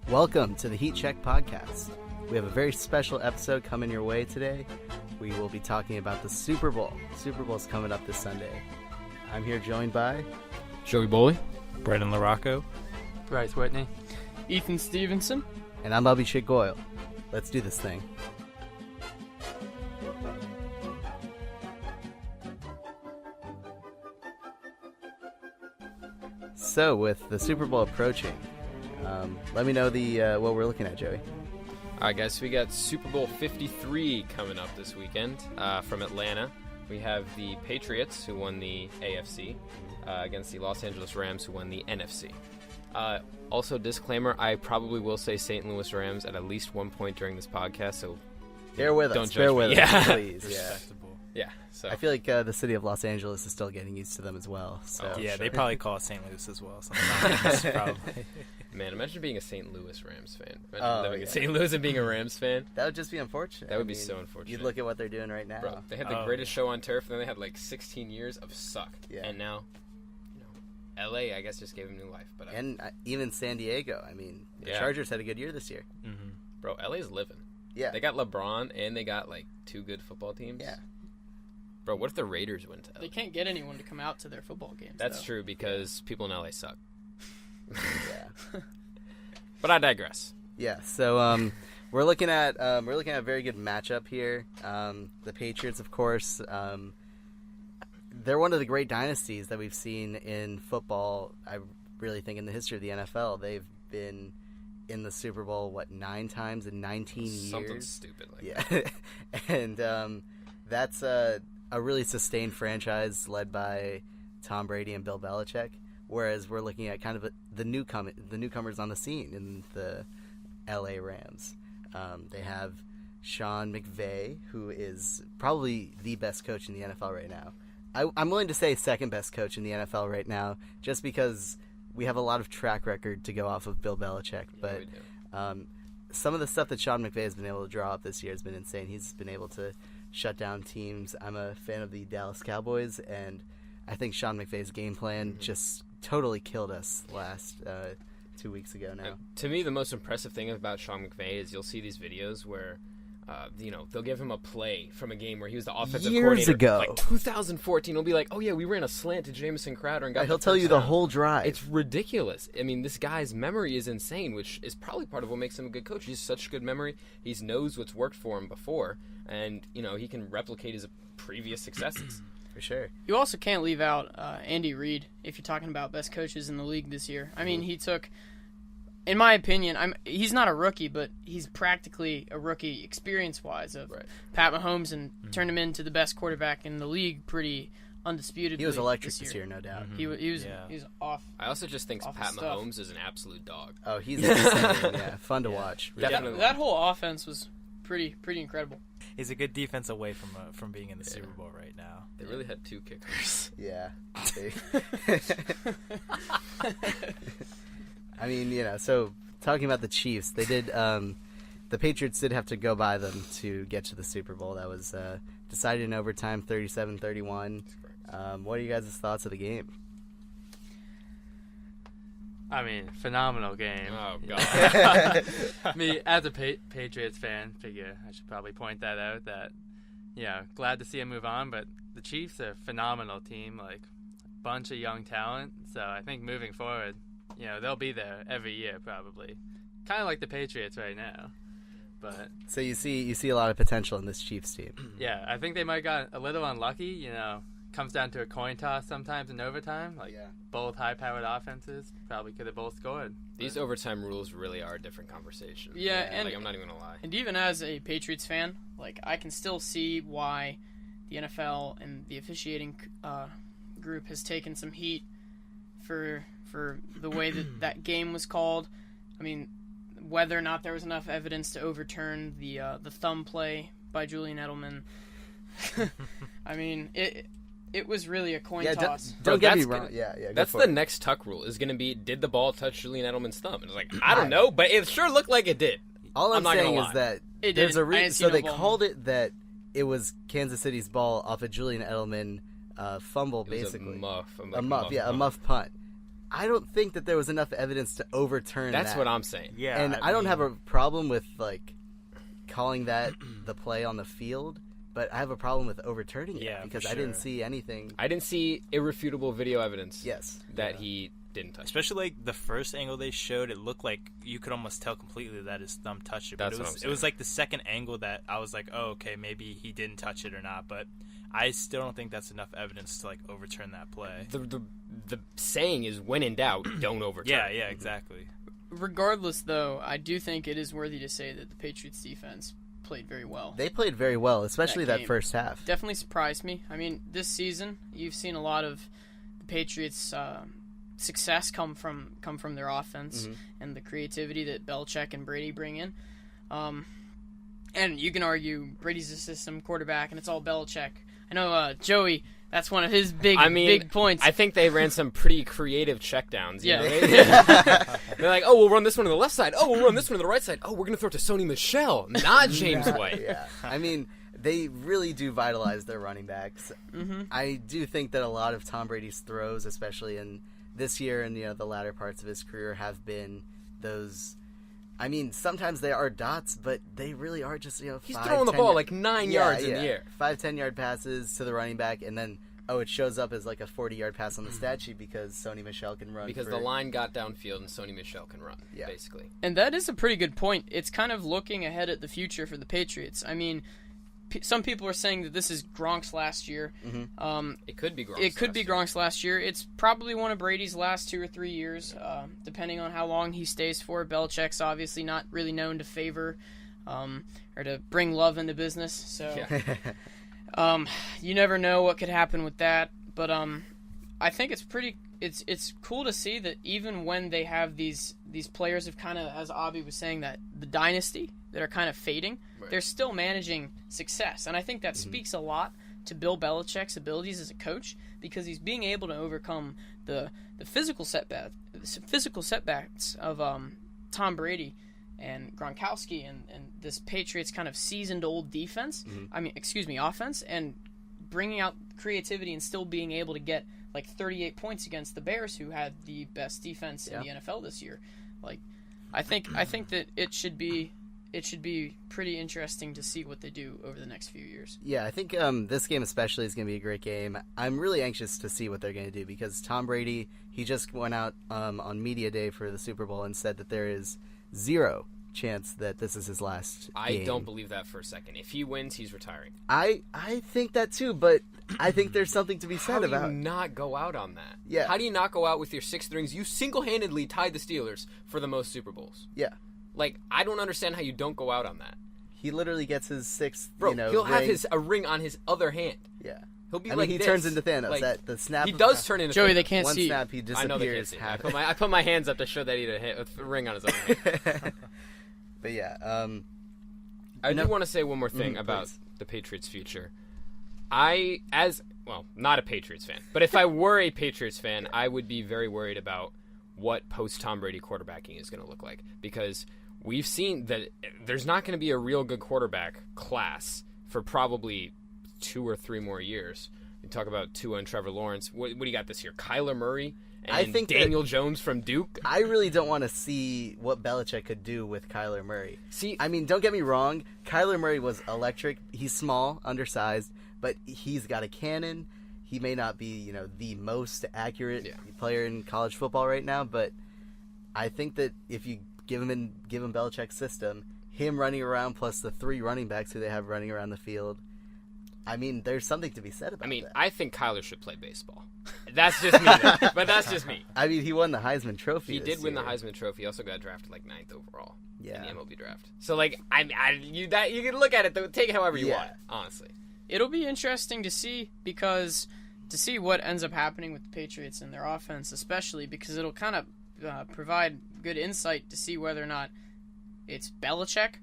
Welcome to the Heat Check Podcast. We have a very special episode coming your way today. We will be talking about the Super Bowl. Super Bowl is coming up this Sunday. I'm here joined by Bohley, LaRocco, Bryce Whitney, Ethan Stevenson, and I'm Abhishek Goel. Let's do this thing. So, with the Super Bowl approaching, let me know what we're looking at, Joey. All right, guys, so we got Super Bowl 53 coming up this weekend from Atlanta. We have the Patriots, who won the AFC, against the Los Angeles Rams, who won the NFC. Also, disclaimer, I probably will say St. Louis Rams at least one point during this podcast, so bear with don't us. Judge Bear me. with us, please. respectable. Yeah, so I feel like the city of Los Angeles is still getting used to them as well. So. Yeah, sure. they probably call it St. Louis as well sometimes. Probably. Man, imagine being a St. Louis Rams fan. Imagine Oh, living yeah. in St. Louis and being a Rams fan. That would just be unfortunate. That would be so unfortunate. You'd look at what they're doing right now. Bro, they had the greatest show on turf, and then they had like 16 years of suck. Yeah. And now, LA, I guess, just gave him new life. But And even San Diego. I mean, the Yeah. Chargers had a good year this year. Mm-hmm. Bro, LA's living. Yeah. They got LeBron, and they got like two good football teams. Yeah. Bro, what if the Raiders went to LA? they can't get anyone to come out to their football games. That's though. true because people in LA suck. Yeah. But I digress. Yeah. So we're looking at a very good matchup here. The Patriots, of course, they're one of the great dynasties that we've seen in football. I really think in the history of the NFL, they've been in the Super Bowl 9 times in 19 years. Something stupid like Yeah, that. and that's a really sustained franchise led by Tom Brady and Bill Belichick. Whereas we're looking at kind of the newcomers on the scene in the L.A. Rams. They have Sean McVay, who is probably the best coach in the NFL right now. I'm willing to say second best coach in the NFL right now, just because we have a lot of track record to go off of Bill Belichick. But some of the stuff that Sean McVay has been able to draw up this year has been insane. He's been able to shut down teams. I'm a fan of the Dallas Cowboys, and I think Sean McVay's game plan just totally killed us last 2 weeks ago now. To me, the most impressive thing about Sean McVay is you'll see these videos where, they'll give him a play from a game where he was the offensive Years coordinator. ago. Like 2014, he'll be like, oh, yeah, we ran a slant to Jamison Crowder and got He'll the tell first you the down. whole drive. It's ridiculous. I mean, this guy's memory is insane, which is probably part of what makes him a good coach. He has such good memory. He knows what's worked for him before, and, he can replicate his previous successes. for sure. You also can't leave out Andy Reid if you're talking about best coaches in the league this year. I mean, he took, in my opinion, he's not a rookie, but he's practically a rookie experience-wise of Pat Mahomes and turned him into the best quarterback in the league pretty undisputedly. He was electric this year, no doubt. He was off. I also just think Off Pat his stuff. Mahomes is an absolute dog. Oh, he's insane. Yeah, fun to watch. Definitely. That whole offense was pretty incredible. He's a good defense away from being in the Super Bowl right now. They really had two kickers. Yeah. I mean, so talking about the Chiefs, they did. The Patriots did have to go by them to get to the Super Bowl. That was decided in overtime, 37-31. What are you guys' thoughts of the game? I mean, phenomenal game. Oh, God. Me, as a Patriots fan, figure I should probably point that out that, glad to see him move on, but the Chiefs are a phenomenal team, like, bunch of young talent, so I think moving forward, they'll be there every year probably. Kind of like the Patriots right now. But So you see a lot of potential in this Chiefs team. yeah, I think they might got a little unlucky, comes down to a coin toss sometimes in overtime, like both high-powered offenses probably could have both scored. These overtime rules really are a different conversation. Yeah, and I'm not even going to lie. And even as a Patriots fan, I can still see why the NFL and the officiating group has taken some heat for the way that game was called. I mean, whether or not there was enough evidence to overturn the thumb play by Julian Edelman. I mean, it was really a coin toss. Don't get me that's wrong. Yeah. That's the next Tuck rule is going to be, did the ball touch Julian Edelman's thumb? And it's like, I don't know, but it sure looked like it did. All I'm not gonna saying lie. is that It there's did. a I reason. didn't see So no they ball called it that it was Kansas City's ball off a Julian Edelman fumble, It was basically. a muff. A muff punt. I don't think that there was enough evidence to overturn That's that. what I'm saying. Yeah, And I don't have a problem with like calling that the play on the field, but I have a problem with overturning it Yeah, because for I didn't sure. see anything. I didn't see irrefutable video evidence Yes. that he didn't touch. Especially like the first angle they showed, it looked like you could almost tell completely that his thumb touched it. But That's what I'm it was saying. like the second angle that I was like, oh, okay, maybe he didn't touch it or not. But I still don't think that's enough evidence to like overturn that play. The saying is, when in doubt, don't overturn. Yeah, exactly. Regardless, though, I do think it is worthy to say that the Patriots defense played very well. They played very well, especially That that game. first half. Definitely surprised me. I mean, this season you've seen a lot of the Patriots' success come from their offense and the creativity that Belichick and Brady bring in. And you can argue Brady's a system quarterback, and it's all Belichick. I know Joey. That's one of his big points. I think they ran some pretty creative checkdowns. Yeah. They're like, oh, we'll run this one to the left side. Oh, we'll run this one to the right side. Oh, we're going to throw it to Sony Michel, not James White. Yeah. I mean, they really do vitalize their running backs. Mm-hmm. I do think that a lot of Tom Brady's throws, especially in this year and the latter parts of his career, have been those. I mean, sometimes they are dots, but they really are just He's 5, throwing the 10 ball like 9 yards in the air. 5-10 yard passes to the running back, and then it shows up as like a 40-yard pass on the stat sheet because Sony Michel can run. Because the line got downfield and Sony Michel can run, basically. And that is a pretty good point. It's kind of looking ahead at the future for the Patriots. I mean, some people are saying that this is Gronk's last year. It could be Gronk's It could last be year. Gronk's last year. It's probably one of Brady's last 2 or 3 years, depending on how long he stays for. Belichick's obviously not really known to favor or to bring love into business. So you never know what could happen with that. But I think it's cool to see that even when they have these players of kind of, as Abhi was saying, that the dynasty that are kind of fading, they're still managing success. And I think that speaks a lot to Bill Belichick's abilities as a coach, because he's being able to overcome the physical setbacks of Tom Brady and Gronkowski and this Patriots kind of seasoned old defense. Offense, and bringing out creativity and still being able to get like 38 points against the Bears, who had the best defense in the NFL this year. Like, I think that it should be pretty interesting to see what they do over the next few years. Yeah, I think this game especially is going to be a great game. I'm really anxious to see what they're going to do because Tom Brady, he just went out on media day for the Super Bowl and said that there is 0 chance that this is his last game. I don't believe that for a second. If he wins, he's retiring. I think that too, but I think there's something to be said How do about you not go out on that? Yeah. How do you not go out with your 6 rings? You single-handedly tied the Steelers for the most Super Bowls. Yeah. Like, I don't understand how you don't go out on that. He literally gets his 6th, Bro, he'll have ring. a ring on his other hand. Yeah. He'll be I like mean, he this. turns into Thanos. Like, that the snap. he of- does turn into Joey, Thanos. they can't One see. snap, he I know they can't disappears. see it. I put my hands up to show that he had a ring on his other hand. But yeah, I do want to say one more thing about please. the Patriots' future. Not a Patriots fan, but if I were a Patriots fan, I would be very worried about what post-Tom Brady quarterbacking is going to look like, because we've seen that there's not going to be a real good quarterback class for probably 2 or 3 more years. We talk about Tua and Trevor Lawrence. What do you got this year? Kyler Murray and I think Daniel Jones from Duke? I really don't want to see what Belichick could do with Kyler Murray. See, I mean, don't get me wrong. Kyler Murray was electric. He's small, undersized, but he's got a cannon. He may not be, the most accurate player in college football right now, but I think that if you give him Belichick's system, him running around plus the 3 running backs who they have running around the field, I mean, there's something to be said about that. I think Kyler should play baseball. That's just me, though. But that's just me. I mean, he won the Heisman Trophy. He this did win the year. Heisman Trophy. He also got drafted like 9th overall in Yeah. the MLB draft. So, you can look at it, though, take it however you want, honestly. It'll be interesting to see what ends up happening with the Patriots and their offense, especially because it'll kind of provide good insight to see whether or not it's Belichick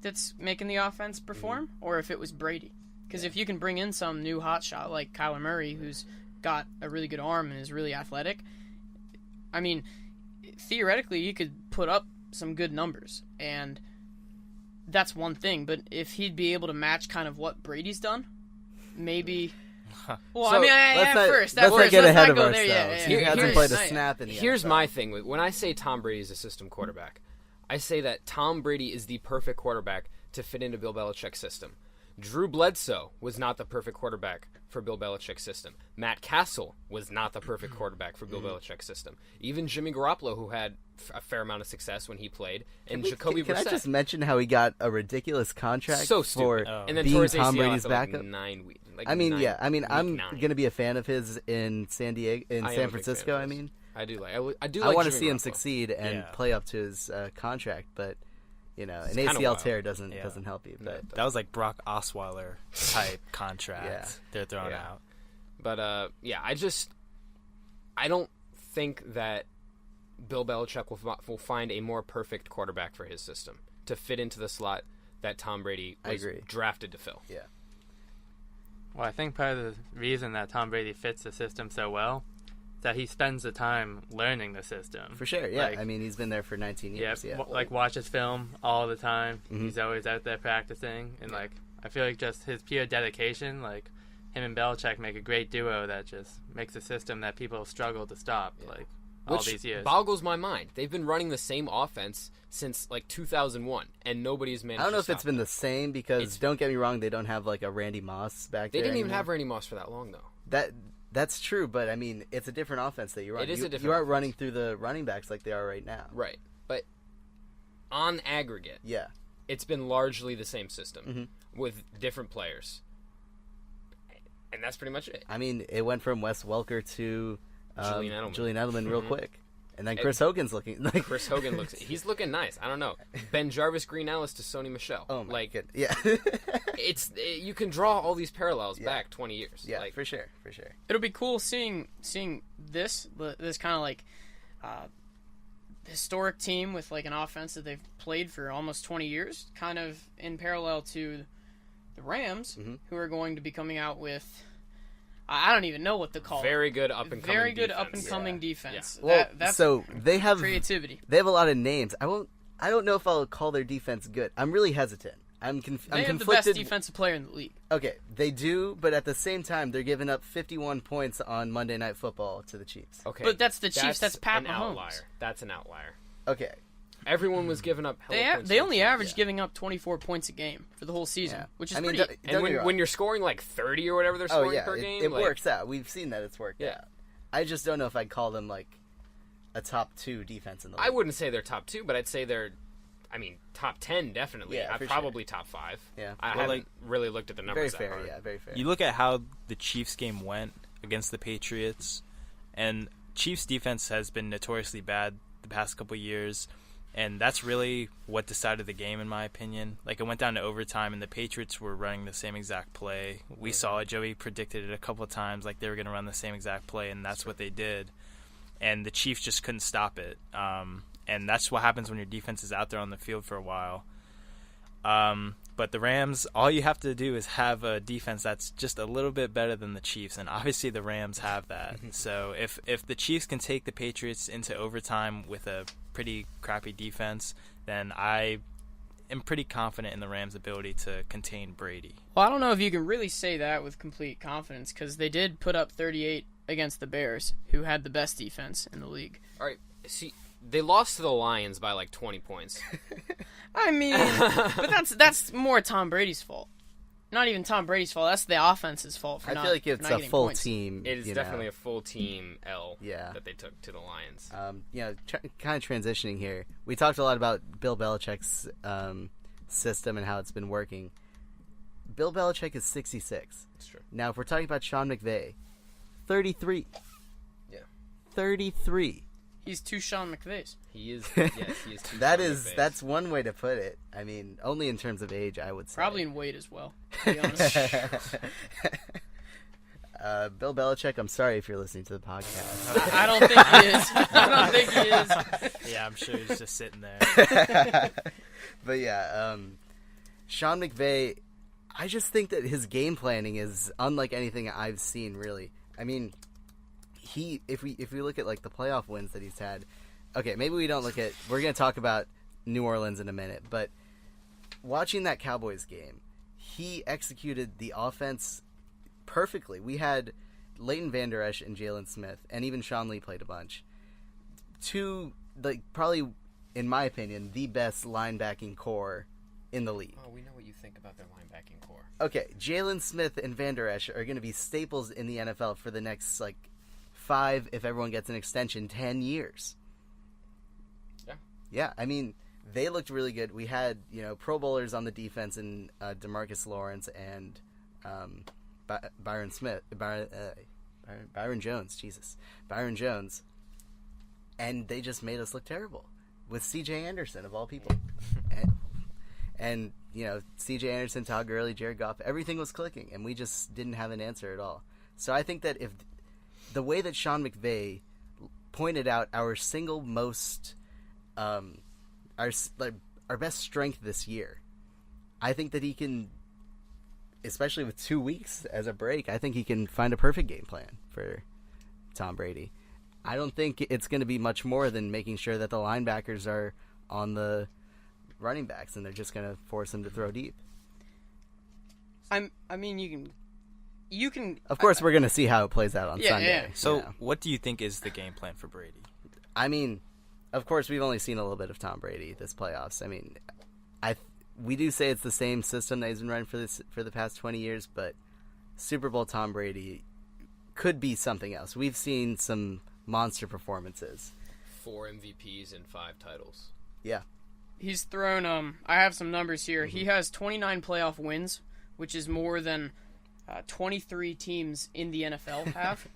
that's making the offense perform or if it was Brady. Because if you can bring in some new hotshot like Kyler Murray, who's got a really good arm and is really athletic, I mean, theoretically, you could put up some good numbers. And that's one thing. But if he'd be able to match kind of what Brady's done, maybe Well, So, I mean, let's not- first. let's not first, get let's ahead not of go ourselves. there. Yeah, He yeah, hasn't Here's- played a yeah. snap in the Here's NFL. my thing. When I say Tom Brady is a system quarterback, I say that Tom Brady is the perfect quarterback to fit into Bill Belichick's system. Drew Bledsoe was not the perfect quarterback for Bill Belichick's system. Matt Castle was not the perfect quarterback for Bill Belichick's system. Even Jimmy Garoppolo, who had a fair amount of success when he played, and Jacoby Can I Brissett. just mention how he got a ridiculous contract So for stupid. And then being tore his Tom ACL Brady's after, like, backup? 9 weeks. I'm going to be a fan of his in San Diego, in I am a San big fan Francisco. of I his. mean, I do like. I want to Jimmy see him Garoppolo. succeed and Yeah. play up to his contract, but an kinda ACL wild. tear doesn't Yeah. help you. But That was like Brock Osweiler type contract Yeah. they're throwing Yeah. out. But I don't think that Bill Belichick will find a more perfect quarterback for his system to fit into the slot that Tom Brady I was agree. drafted to fill. yeah, Well, I think part of the reason that Tom Brady fits the system so well is that he spends the time learning the system. for sure. Yeah, Like- I mean, he's been there for 19 years. Yeah, like watches film all the time. Mhm. He's always out there practicing, and like I feel like just his pure dedication, like him and Belichick make a great duo that just makes a system that people struggle to stop. Like all Which these years. boggles my mind. They've been running the same offense since like 2001, and nobody's managed I don't know to if it's stop been them. the same because It's- don't get me wrong, they don't have like a Randy Moss back They there. didn't even anymore. have Randy Moss for that long, though. That's true, but I mean, it's a different offense that you run. It is you, a different You aren't offense. running through the running backs like they are right now. Right. But on aggregate, Yeah. it's been largely the same system Mhm. with different players. And that's pretty much it. I mean, it went from Wes Welker to Julian Edelman. real quick, and then Chris Hogan's looking like Chris Hogan he's looking nice. I don't know. Ben Jarvis, Green Ellis to Sony Michel. Oh my like, god, yeah, you can draw all these parallels back 20 years. yeah, Like, for sure. It'll be cool seeing this kind of like historic team with like an offense that they've played for almost 20 years, kind of in parallel to the Rams, who are going to be coming out with I don't even know what to call very good up and coming. very good defense. up and coming Yeah. defense. Well, That's so they have creativity. They have a lot of names. I don't know if I'll call their defense good. I'm really hesitant. I'm They have the best conflicted. defensive player in the league. Okay, they do, but at the same time, they're giving up 51 points on Monday Night Football to the Chiefs. Okay, But that's the Chiefs. That's Pat an Mahomes. outlier. That's an outlier. Okay, Everyone was giving up. hella points They to the only Chiefs. average giving up 24 points a game for the whole season, Yeah. which is I mean, pretty. don't get me And wrong. when you're scoring like 30 or whatever they're Oh scoring yeah, per game, it like, works out. We've seen that it's worked Yeah. out. I just don't know if I'd call them like a top 2 defense in the league. I wouldn't say they're top 2, but I'd say they're, top 10 definitely. Yeah, for probably top 5. Yeah. I Well, haven't really looked at the Very numbers that fair, hard. yeah, very fair. You look at how the Chiefs game went against the Patriots, and Chiefs defense has been notoriously bad the past couple years, and that's really what decided the game in my opinion. Like, it went down to overtime, and the Patriots were running the same exact play. We saw it. Joey predicted it a couple of times, like they were going to run the same exact play, and that's what they did. And the Chiefs just couldn't stop it. And that's what happens when your defense is out there on the field for a while. But the Rams, all you have to do is have a defense that's just a little bit better than the Chiefs, and obviously the Rams have that. So if the Chiefs can take the Patriots into overtime with a pretty crappy defense, then I am pretty confident in the Rams' ability to contain Brady. Well, I don't know if you can really say that with complete confidence because they did put up 38 against the Bears, who had the best defense in the league. All right, see, they lost to the Lions by like 20 points. I mean, but that's more Tom Brady's fault. Not even Tom Brady's fault. That's the offense's fault. For I not, feel like for it's not a getting full points. team. It is you definitely know. a full team L Yeah. that they took to the Lions. Kind of transitioning here. We talked a lot about Bill Belichick's system and how it's been working. Bill Belichick is 66. That's true. Now, if we're talking about Sean McVay, 33. Yeah. 33. He's two Sean McVays. He is. Yes, he is. Too That's one way to put it. I mean, only in terms of age, I would say. Probably in weight as well, to be honest. Bill Belichick, I'm sorry if you're listening to the podcast. I don't think he is. I don't think he is. Yeah, I'm sure he's just sitting there. But yeah, Sean McVay, I just think that his game planning is unlike anything I've seen, really. I mean, if we look at like the playoff wins that he's had, okay, maybe we don't look at. We're gonna talk about New Orleans in a minute, but watching that Cowboys game, he executed the offense perfectly. We had Leighton Vander Esch and Jalen Smith, and even Sean Lee played a bunch. Two, like, probably, in my opinion, the best linebacking core in the league. Oh, we know what you think about their linebacking core. Okay, Jalen Smith and Vander Esch are going to be staples in the NFL for the next, 5, if everyone gets an extension, 10 years. Yeah. Yeah, I mean, they looked really good. We had, Pro Bowlers on the defense in DeMarcus Lawrence and Byron Jones. And they just made us look terrible with C.J. Anderson, of all people. And C.J. Anderson, Todd Gurley, Jared Goff, everything was clicking, and we just didn't have an answer at all. So I think that if the way that Sean McVay pointed out our single most, our best strength this year, I think that he can, especially with 2 weeks as a break, I think he can find a perfect game plan for Tom Brady. I don't think it's going to be much more than making sure that the linebackers are on the running backs, and they're just going to force them to throw deep. I mean, you can. Of course, we're going to see how it plays out on Sunday. Yeah. So, what do you think is the game plan for Brady? I mean, of course, we've only seen a little bit of Tom Brady this playoffs. I mean, we do say it's the same system that he's been running for the past 20 years, but Super Bowl Tom Brady could be something else. We've seen some monster performances. 4 MVPs and 5 titles. Yeah. He's thrown, I have some numbers here. Mm-hmm. He has 29 playoff wins, which is more than 23 teams in the NFL have.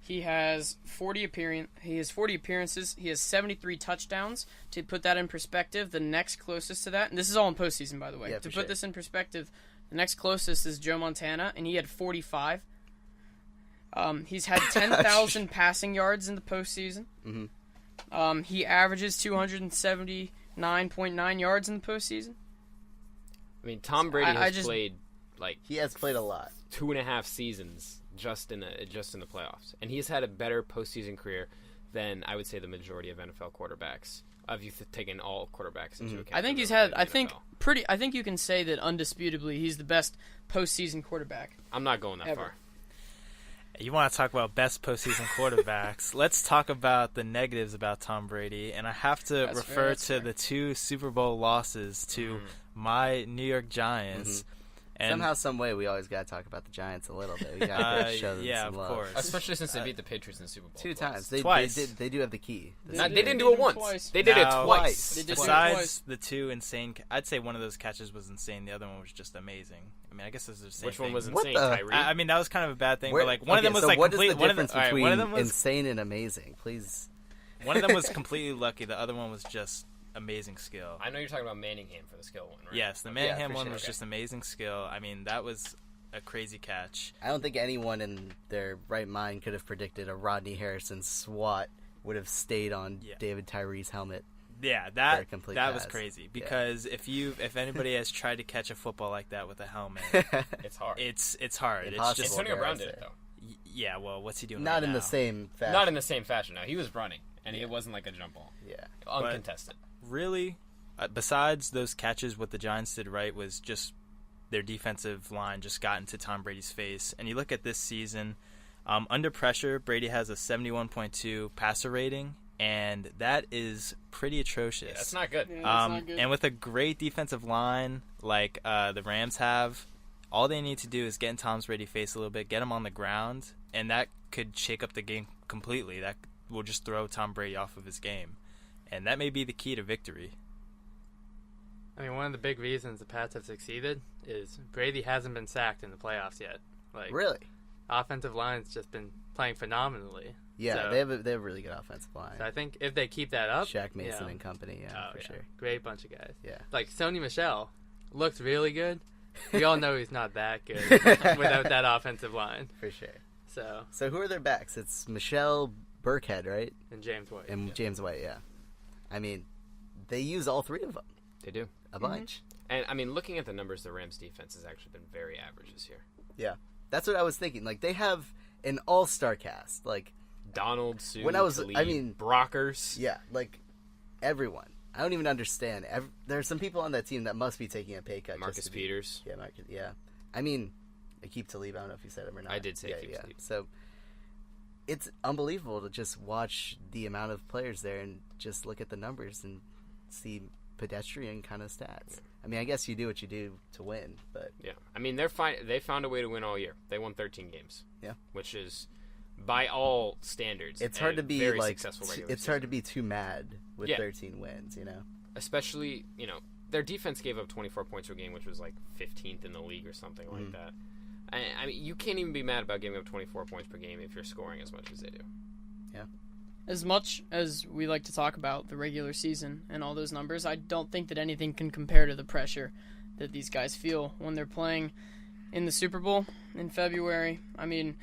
He has 40 appearances. He has 73 touchdowns. To put that in perspective, the next closest to that, and this is all in postseason, by the way. Yeah, to put this in perspective, the next closest is Joe Montana, and he had 45. He's had 10,000 passing yards in the postseason. Mm-hmm. He averages 279.9 yards in the postseason. I mean, Tom Brady has played he has played a lot, 2.5 seasons just in the playoffs, and he's had a better postseason career than I would say the majority of NFL quarterbacks. If you've taken all quarterbacks into account, I think he's had. I think you can say that undisputably he's the best postseason quarterback. I'm not going that ever. far. You want to talk about best postseason quarterbacks? Let's talk about the negatives about Tom Brady, and I have to refer to the 2 Super Bowl losses to my New York Giants. Mm-hmm. And somehow, some way, we always got to talk about the Giants a little bit. We got to show them some love. Course. Especially since they beat the Patriots in the Super Bowl 2 times. Twice. They do have the key. They didn't do it once. They did it twice. Besides the 2 insane, I'd say one of those catches was insane. The other one was just amazing. I mean, I guess it's the same Which one thing. was insane, Tyree? I mean, that was kind of a bad thing. But one of them was what complete. Is the difference between one of them was insane and amazing? Please. One of them was completely lucky. The other one was just amazing skill. I know you're talking about Manningham for the skill one, right? Yes, the Manningham one was just amazing skill. I mean, that was a crazy catch. I don't think anyone in their right mind could have predicted a Rodney Harrison swat would have stayed on David Tyree's helmet. Yeah, that was crazy because if anybody has tried to catch a football like that with a helmet, it's hard. It's hard. Impossible. It's just Antonio Brown did it though. Yeah, well, what's he doing? Not in now? the same fashion. Not in the same fashion. No, he was running, and it wasn't like a jump ball. Yeah, uncontested. But really, besides those catches, what the Giants did right was just their defensive line just got into Tom Brady's face. And you look at this season, under pressure, Brady has a 71.2 passer rating, and that is pretty atrocious. Yeah, that's not good. Yeah, that's not good. And with a great defensive line like the Rams have, all they need to do is get in Tom Brady's face a little bit, get him on the ground, and that could shake up the game completely. That will just throw Tom Brady off of his game. And that may be the key to victory. I mean, one of the big reasons the Pats have succeeded is Brady hasn't been sacked in the playoffs yet. Really? Offensive line's just been playing phenomenally. Yeah, so, they have a really good offensive line. So I think if they keep that up, Shaq Mason and company, for sure. Great bunch of guys. Yeah. Like Sony Michel looks really good. We all know he's not that good without that offensive line. For sure. So who are their backs? It's Michelle Burkhead, right? And James White. James White, yeah. I mean, they use all 3 of them. They do. A bunch. And, I mean, looking at the numbers, the Rams' defense has actually been very average this year. Yeah. That's what I was thinking. Like, they have an all-star cast. Like, Donald, Sue, Khalid, Brockers. Yeah, like, everyone. I don't even understand. There are some people on that team that must be taking a pay cut. Marcus Peters. Yeah, Marcus. Yeah. I mean, Aqib Talib. I don't know if you said him or not. I did say Aqib Talib. So it's unbelievable to just watch the amount of players there and just look at the numbers and see pedestrian kind of stats. I mean, I guess you do what you do to win, but Yeah, I mean they're fine. They found a way to win all year. They won 13 games. Yeah, which is by all standards. It's hard to be very like successful regular it's season. hard to be too mad with Yeah. 13 wins. You know, Especially their defense gave up 24 points per game, which was like 15th in the league or something like that. I mean, you can't even be mad about giving up 24 points per game if you're scoring as much as they do. yeah. As much as we like to talk about the regular season and all those numbers, I don't think that anything can compare to the pressure that these guys feel when they're playing in the Super Bowl in February. I mean,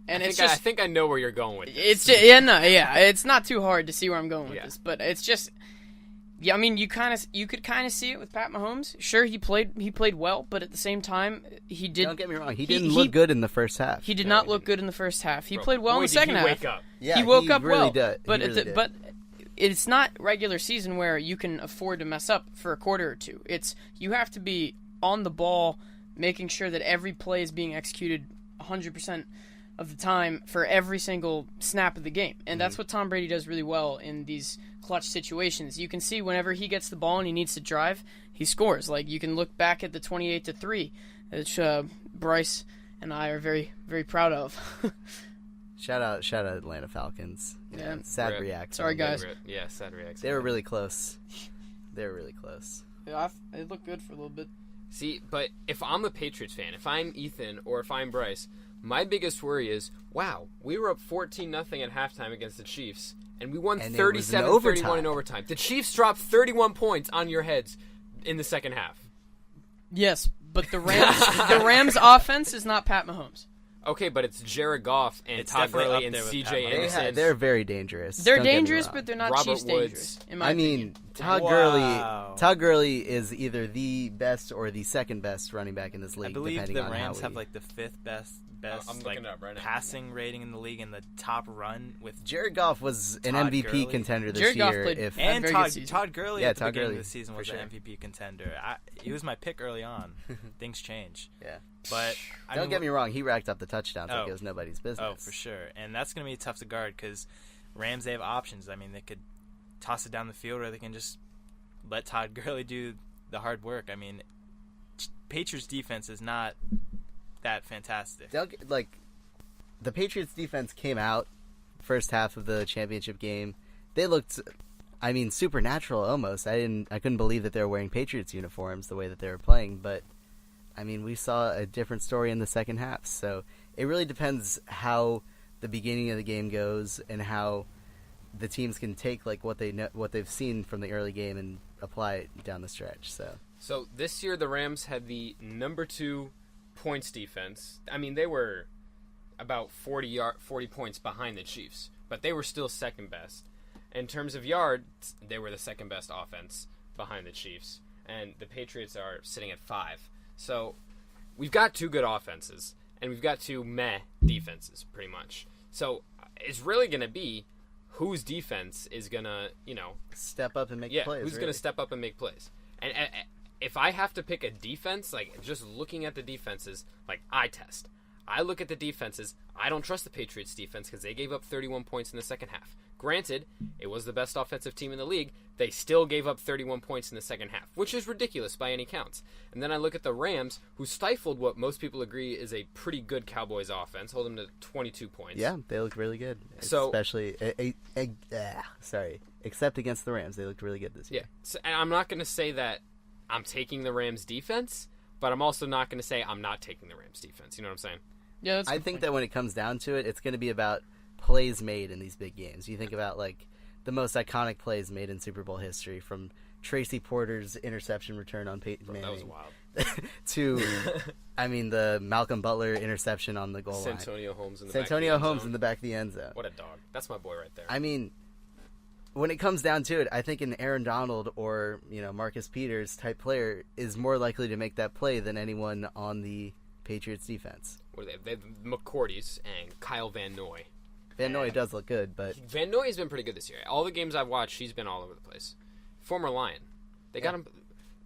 and I think I know where you're going with this. It's just, it's not too hard to see where I'm going with this, but it's just, I mean, you could kind of see it with Pat Mahomes. Sure, he played well, but at the same time, he did. Don't get me wrong, he didn't look good in the first half. He did not look good in the first half. He played well in the second half. Wake up. Yeah, he woke up really well, did. but He really did. but it's not regular season where you can afford to mess up for a quarter or two. It's you have to be on the ball, making sure that every play is being executed 100% of the time for every single snap of the game. And that's what Tom Brady does really well in these clutch situations. You can see whenever he gets the ball and he needs to drive, he scores. Like you can look back at the 28-3, which Bryce and I are very, very proud of. Shout out Atlanta Falcons. Yeah. Sad Rip. react. Sorry, guys. Yeah, sad reaction. They were really close. They were really close. Yeah, it looked good for a little bit. See, but if I'm a Patriots fan, if I'm Ethan or if I'm Bryce, my biggest worry is, wow, we were up 14-0 at halftime against the Chiefs, and we won And it was in 37-31 in overtime. The Chiefs dropped 31 points on your heads in the second half. Yes, but the Rams offense is not Pat Mahomes. Okay, but it's Jared Goff and It's Todd definitely Gurley up and there with C.J. Pat Mahomes. Anderson. They're very dangerous. They're Don't get me dangerous, wrong. but they're not Robert Chiefs Woods. dangerous. In my I opinion. mean, Todd Wow. Gurley is either the best or the second best running back in this league. I believe depending the on Rams how have we- like the fifth best I'm looking it up right now. passing rating in the league and the top run with Jared Goff was an Todd MVP Gurley. contender this Jared Goff year. played- If And and very good season. Todd Gurley Yeah, at the Todd beginning Gurley, of the season for was sure. an MVP contender. He was my pick early on. Things change, yeah, but I don't mean, get me wrong, he racked up the touchdowns like Oh. it was nobody's business. Oh, for sure, and that's going to be tough to guard because Rams, they have options. I mean, they could toss it down the field, or they can just let Todd Gurley do the hard work. I mean, Patriots defense is not that fantastic. The Patriots defense came out first half of the championship game. They looked, I mean, supernatural almost. I couldn't believe that they were wearing Patriots uniforms the way that they were playing. But I mean, we saw a different story in the second half. So it really depends how the beginning of the game goes and how the teams can take like what they've seen from the early game and apply it down the stretch. So this year the Rams had the number 2 points defense. I mean, they were about 40 points behind the Chiefs, but they were still second best. In terms of yards, they were the second best offense behind the Chiefs, and the Patriots are sitting at 5. So we've got 2 good offenses, and we've got 2 meh defenses, pretty much. So it's really going to be whose defense is going to, Step up and make plays. who's going to step up and make plays. And if I have to pick a defense, like just looking at the defenses, like eye test, I look at the defenses. I don't trust the Patriots defense because they gave up 31 points in the second half. Granted, it was the best offensive team in the league. They still gave up 31 points in the second half, which is ridiculous by any counts. And then I look at the Rams, who stifled what most people agree is a pretty good Cowboys offense, hold them to 22 points. Yeah, they look really good. So- especially, except against the Rams, they looked really good this year. Yeah. So, and I'm not going to say that I'm taking the Rams defense, but I'm also not going to say I'm not taking the Rams defense. You know what I'm saying? Yeah, that's a I good think point. that when it comes down to it, it's going to be about plays made in these big games. You think about like the most iconic plays made in Super Bowl history, from Tracy Porter's interception return on Peyton Manning That was wild. to, I mean, the Malcolm Butler interception on the goal line. Santonio Holmes in the Santonio back of the end Holmes zone. in the back of the end zone. What a dog. That's my boy right there. I mean, when it comes down to it, I think an Aaron Donald or Marcus Peters type player is more likely to make that play than anyone on the Patriots defense. What are they? They have McCourties and Kyle Van Noy. Van Noy does look good, but Van Noy has been pretty good this year. All the games I've watched, he's been all over the place. Former Lion. They got him.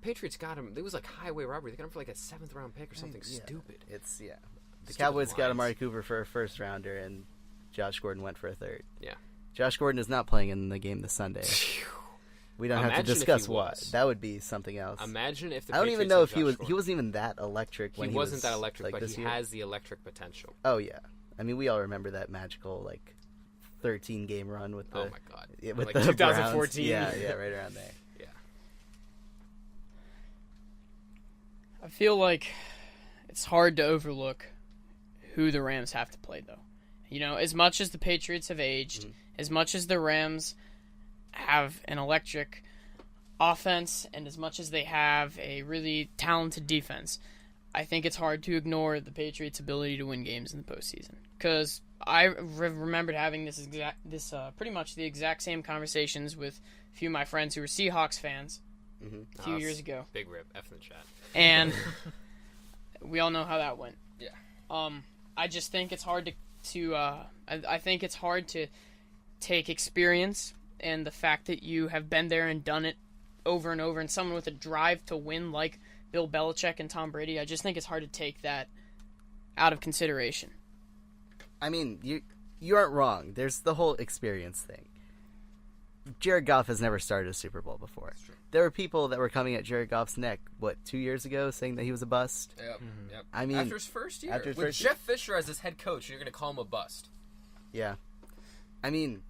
Patriots got him. It was like highway robbery. They got him for like a 7th round pick or something stupid. The Cowboys got Amari Cooper for a 1st rounder, and Josh Gordon went for a 3rd. Yeah. Josh Gordon is not playing in the game this Sunday. We don't have to discuss why. That would be something else. Imagine if the I don't Patriots even know had if he Josh was. Gordon. He wasn't even that electric when He he wasn't was, that electric, like, but this he year. has the electric potential. Oh yeah, I mean we all remember that magical 13 game run with the. Oh my god! With like the 2014. Browns. Yeah, right around there. Yeah. I feel like it's hard to overlook who the Rams have to play, though. As much as the Patriots have aged, as much as the Rams have an electric offense, and as much as they have a really talented defense, I think it's hard to ignore the Patriots' ability to win games in the postseason. Because I remembered having pretty much the exact same conversations with a few of my friends who were Seahawks fans a few years ago. Big rip, F in the chat. And we all know how that went. Yeah. I just think it's hard I think it's hard to take experience and the fact that you have been there and done it over and over, and someone with a drive to win like Bill Belichick and Tom Brady, I just think it's hard to take that out of consideration. I mean, you aren't wrong. There's the whole experience thing. Jared Goff has never started a Super Bowl before. There were people that were coming at Jared Goff's neck, 2 years ago, saying that he was a bust? Yep. Yep. I mean, after his first year. With first Jeff Fisher as his head coach, you're going to call him a bust. Yeah. I mean,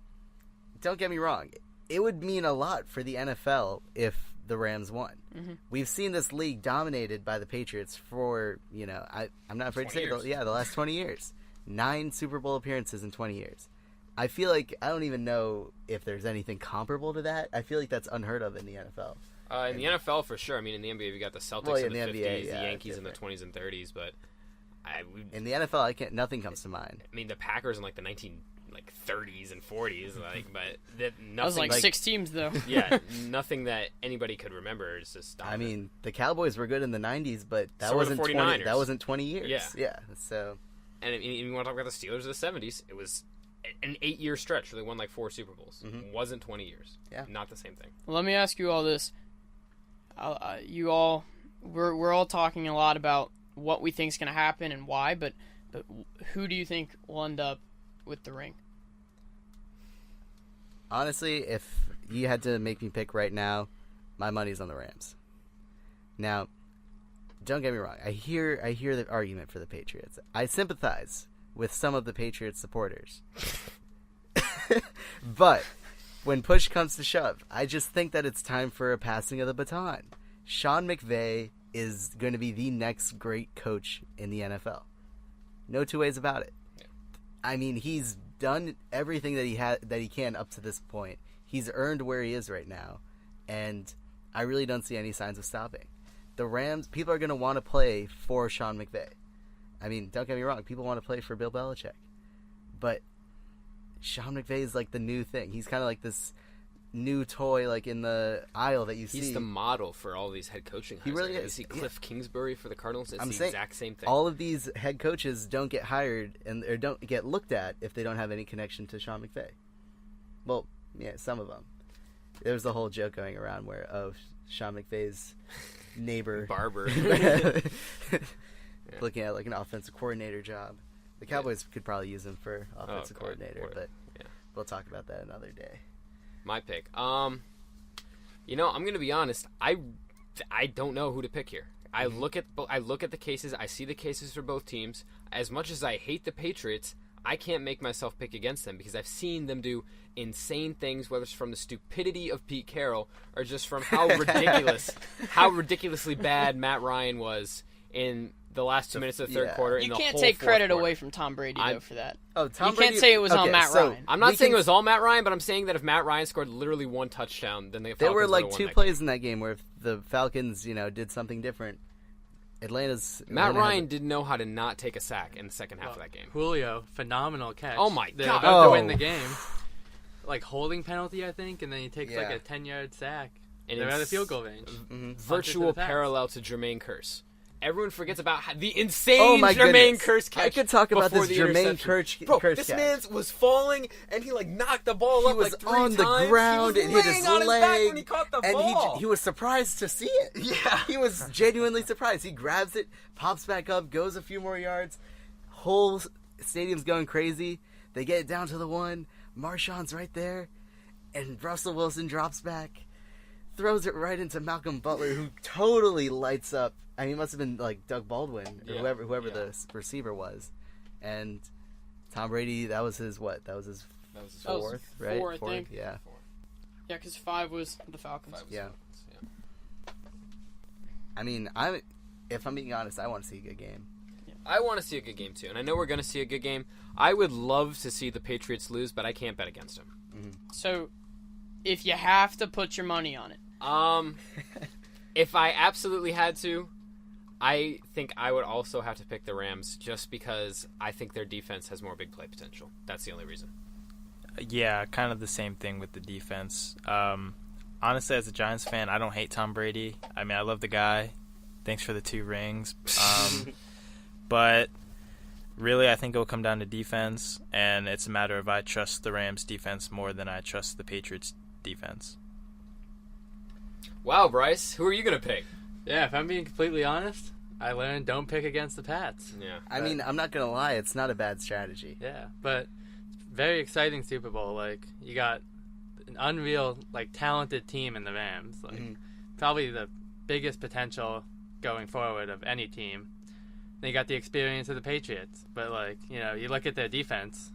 don't get me wrong. It would mean a lot for the NFL if the Rams won. Mm-hmm. We've seen this league dominated by the Patriots for, I'm not afraid to say it, the last 20 years. 9 Super Bowl appearances in 20 years. I feel like I don't even know if there's anything comparable to that. I feel like that's unheard of in the NFL. In the NFL, for sure. I mean, in the NBA, we got the Celtics in the 50s, the Yankees in the 20s and 30s, but in the NFL, nothing comes to mind. I mean, the Packers in the 30s and 40s, but nothing. That was 6 teams, though. Yeah, nothing that anybody could remember is just dominant. I mean, the Cowboys were good in the 90s, but that So were the wasn't 49ers. That wasn't 20 years. Yeah. So, and if you want to talk about the Steelers of the 70s, it was an 8-year stretch where they won 4 Super Bowls. It wasn't 20 years. Yeah, not the same thing. Well, let me ask you all this. We're all talking a lot about what we think is going to happen and why, but who do you think will end up with the ring? Honestly, if you had to make me pick right now, my money's on the Rams. Now, don't get me wrong. I hear the argument for the Patriots. I sympathize with some of the Patriots supporters. But when push comes to shove, I just think that it's time for a passing of the baton. Sean McVay is going to be the next great coach in the NFL. No two ways about it. Yeah. I mean, he's done everything that he can up to this point. He's earned where he is right now, and I really don't see any signs of stopping. The Rams, people are going to want to play for Sean McVay. I mean, don't get me wrong, people want to play for Bill Belichick, but Sean McVay is the new thing. He's kind of like this new toy, in the aisle that you see. He's the model for all these head coaching hires. He really is. You see Cliff Kingsbury for the Cardinals. It's the exact same thing. All of these head coaches don't get hired or don't get looked at if they don't have any connection to Sean McVay. Well, yeah, some of them. There was a whole joke going around of Sean McVay's neighbor barber looking at an offensive coordinator job. The Cowboys could probably use him for offensive coordinator, but we'll talk about that another day. My pick. I'm going to be honest. I don't know who to pick here. I look at the cases. I see the cases for both teams. As much as I hate the Patriots, I can't make myself pick against them because I've seen them do insane things, whether it's from the stupidity of Pete Carroll or just from how ridiculously bad Matt Ryan was in the last 2 minutes of the third quarter. You can't take credit away from Tom Brady though for that. Tom you Brady, can't say it was on Matt Ryan. I'm not saying it was all Matt Ryan, but I'm saying that if Matt Ryan scored literally 1 touchdown, then the Falcons there were would have won 2 that plays game. in that game where if the Falcons, did something different. Matt Ryan didn't know how to not take a sack in the second half of that game. Julio, phenomenal catch. Oh my They're God. about to win the game. Holding penalty, I think, and then he takes a 10-yard sack. And they're at the field goal range. Virtual parallel to Jermaine Kearse. everyone forgets about the insane Oh my Jermaine goodness. Kearse catch. I could talk about before this the Jermaine interception. Kearse This catch. man was falling, and he knocked the ball He up was like 3 on the times. ground He and was hit his laying on leg, his back when he caught the and ball. he was surprised to see it. Yeah. He was genuinely surprised. He grabs it, pops back up, goes a few more yards. Whole stadium's going crazy. They get it down to the 1. Marshawn's right there, and Russell Wilson drops back, throws it right into Malcolm Butler, who totally lights up. I mean, it must have been like Doug Baldwin or whoever the receiver was, and Tom Brady. That was his what? That was his fourth, right? Four, I think. Yeah. Yeah, because 5 was the Falcons. Yeah. I mean, if I'm being honest, I want to see a good game. I want to see a good game too, and I know we're going to see a good game. I would love to see the Patriots lose, but I can't bet against them. So, if you have to put your money on it, If I absolutely had to, I think I would also have to pick the Rams, just because I think their defense has more big play potential. That's the only reason. Yeah, kind of the same thing with the defense. Honestly, as a Giants fan, I don't hate Tom Brady. I mean, I love the guy. Thanks for the 2 rings. But really, I think it'll come down to defense, and it's a matter of I trust the Rams' defense more than I trust the Patriots' defense. Wow, Bryce, who are you going to pick? Yeah, if I'm being completely honest, I learned don't pick against the Pats. Yeah. I mean, I'm not gonna lie, it's not a bad strategy. Yeah, but very exciting Super Bowl. Like, you got an unreal, talented team in the Rams. Probably the biggest potential going forward of any team. Then you got the experience of the Patriots. But, you look at their defense,